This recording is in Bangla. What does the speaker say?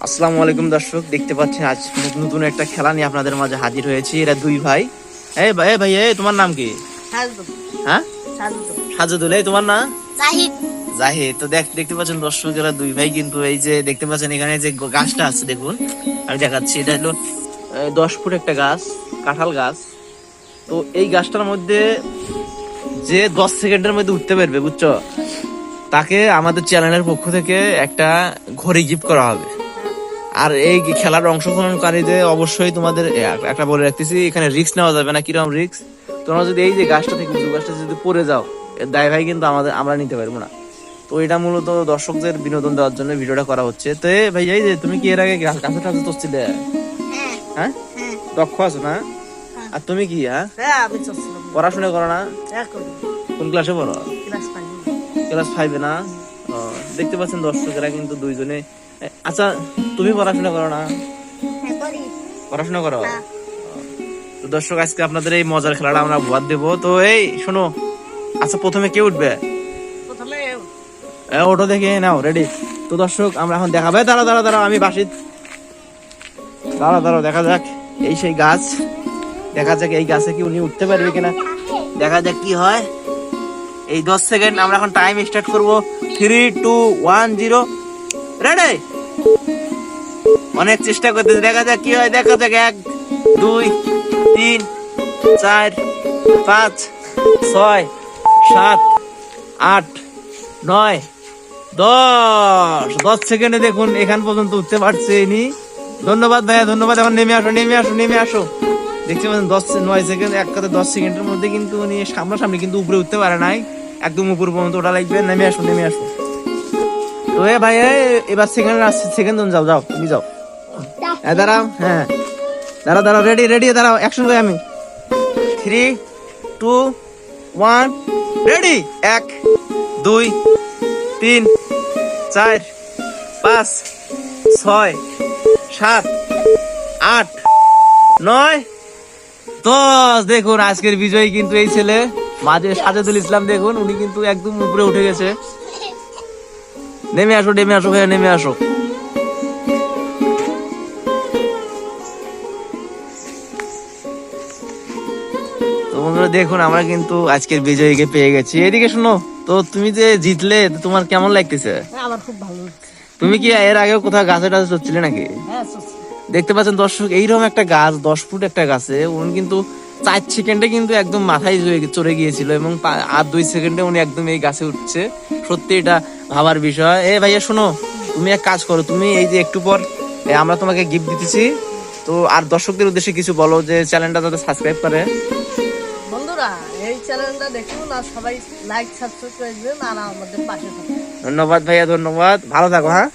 আসসালামু আলাইকুম দর্শক, দেখতে পাচ্ছেন আজ নতুন একটা খেলা নিয়ে আপনাদের মাঝে হাজির হয়েছি। এরা দুই ভাই। এই ভাই, ভাই তোমার নাম কি? হ্যাঁ, সাজুদুল। এই তোমার নাম? জাহিদ। জাহিদ। তো দেখতে পাচ্ছেন দর্শক, এরা দুই ভাই কিন্তু এই যে দেখতে পাচ্ছেন এখানে যে গাছটা আছে দেখুন, আমি দেখাচ্ছি। এটা হলো 10 ফুট একটা গাছ, কাঁঠাল গাছ। তো এই গাছটার মধ্যে যে 10 সেকেন্ডের মধ্যে উঠতে পারবে, বুঝছো, তাকে আমাদের চ্যানেলের পক্ষ থেকে একটা ঘড়ি গিফট করা হবে। আর এই খেলার অংশগ্রহণকারীদের অবশ্যই তোমাদের একটা বলে রাখতেছি, এখানে রিস্ক নেওয়া যাবে না। কিরকম রিস্ক? তোমরা যদি এই যে গাছটা থেকে উঁচু গাছটা যদি পড়ে যাও, এর দায় ভাই কিন্তু আমরা নিতে পারবো না। তো এটা মূলত দর্শকদের বিনোদন দেওয়ার জন্য ভিডিওটা করা হচ্ছে। তো ভাই, এই যে তুমি কি এর আগে গাছে টাছে চড়ছিলে? হ্যাঁ, দক্ষ আছো না? আর তুমি কি? পড়াশোনা করো না? কোন ক্লাসে পড়ো? ক্লাস 5 না? দেখতে পাচ্ছেন দর্শকেরা কিন্তু দুইজনে। আচ্ছা, তুমি পড়াশোনা করো না? পড়াশোনা করো? তো দর্শক, আজকে আপনাদের এই মজার খেলাটা আমরা ভোট দেবো। তো এই শোনো, আচ্ছা প্রথমে কে উঠবে? ওটা দেখে নাও, রেডি? তো দর্শক, আমরা এখন দেখাবো। দাঁড়াও, আমি বাসিত। দাঁড়াও, দেখা যাক। এই সেই গাছ, দেখা যাক এই গাছে কি উনি উঠতে পারবে কিনা, দেখা যাক কি হয়। এই 10 সেকেন্ড আমরা এখন টাইম স্টার্ট করবো। 3, 2, 1, 0, রেডি? অনেক চেষ্টা করতেছে, দেখা যাক কি হয়। দেখা যাক 1, 2, 3, 4, 5, 6, 7, 8, 9, 10 সেকেন্ডে দেখুন এখান পর্যন্ত উঠতে পারছে ইনি। ধন্যবাদ ভাইয়া, ধন্যবাদ। এখন নেমে আসো। দেখতে পাচ্ছেন 9 সেকেন্ড, এক কথা 10 সেকেন্ডের মধ্যে কিন্তু উনি সামনাসামনি কিন্তু উপরে উঠতে পারে নাই, একদম উপর পর্যন্ত ওটা লাগবে। নেমে আসো। তো ভাই, এবার সেকেন্ড যাও, তুমি যাও। দাঁড়াও, হ্যাঁ, দাঁড়াও, রেডি, দাঁড়াও, অ্যাকশন করি আমি। 3, 2, 1, রেডি? 1, 2, 3, 4, 5, 6, 7, 8, 9, 10। দেখুন আজকের বিজয়ী কিন্তু এই ছেলে, মাঝে সাজেদুল ইসলাম। দেখুন উনি কিন্তু একদম উপরে উঠে গেছে। নেমে আসো ভাইয়া, নেমে আসো। তো বন্ধুরা দেখুন, আমরা কিন্তু আজকের বিজয়ীকে পেয়ে গেছি। এদিকে শোনো, তো তুমি যে জিতলে, তোমার কেমন লাগতেছে? আমার খুব ভালো লাগছে। তুমি কি এর আগেও কোথাও গাছে টাছে চড়ছিলে নাকি? দেখতে পাচ্ছেন দর্শক, এইরকম একটা গাছ, 10 ফুট একটা গাছে উনি কিন্তু 4 সেকেন্ডে কিন্তু একদম মাথায় চড়ে গিয়েছিল, এবং আর 2 সেকেন্ডে উনি একদম এই গাছে উঠছে। সত্যি এটা ভাবার বিষয়। ভাইয়া শোনো, তুমি এক কাজ করো, তুমি এই যে একটু পর আমরা তোমাকে গিফট দিতেছি। তো আর দর্শকদের উদ্দেশ্যে কিছু বলো, যে চ্যানেলটা যাতে সাবস্ক্রাইব করে। বন্ধুরা, এই চ্যানেলটা দেখুন আর সবাই লাইক সাবস্ক্রাইব করে দিবেন আর আমাদের পাশে থাকুন। ধন্যবাদ ভাইয়া, ধন্যবাদ। ভালো থাকো। হ্যাঁ।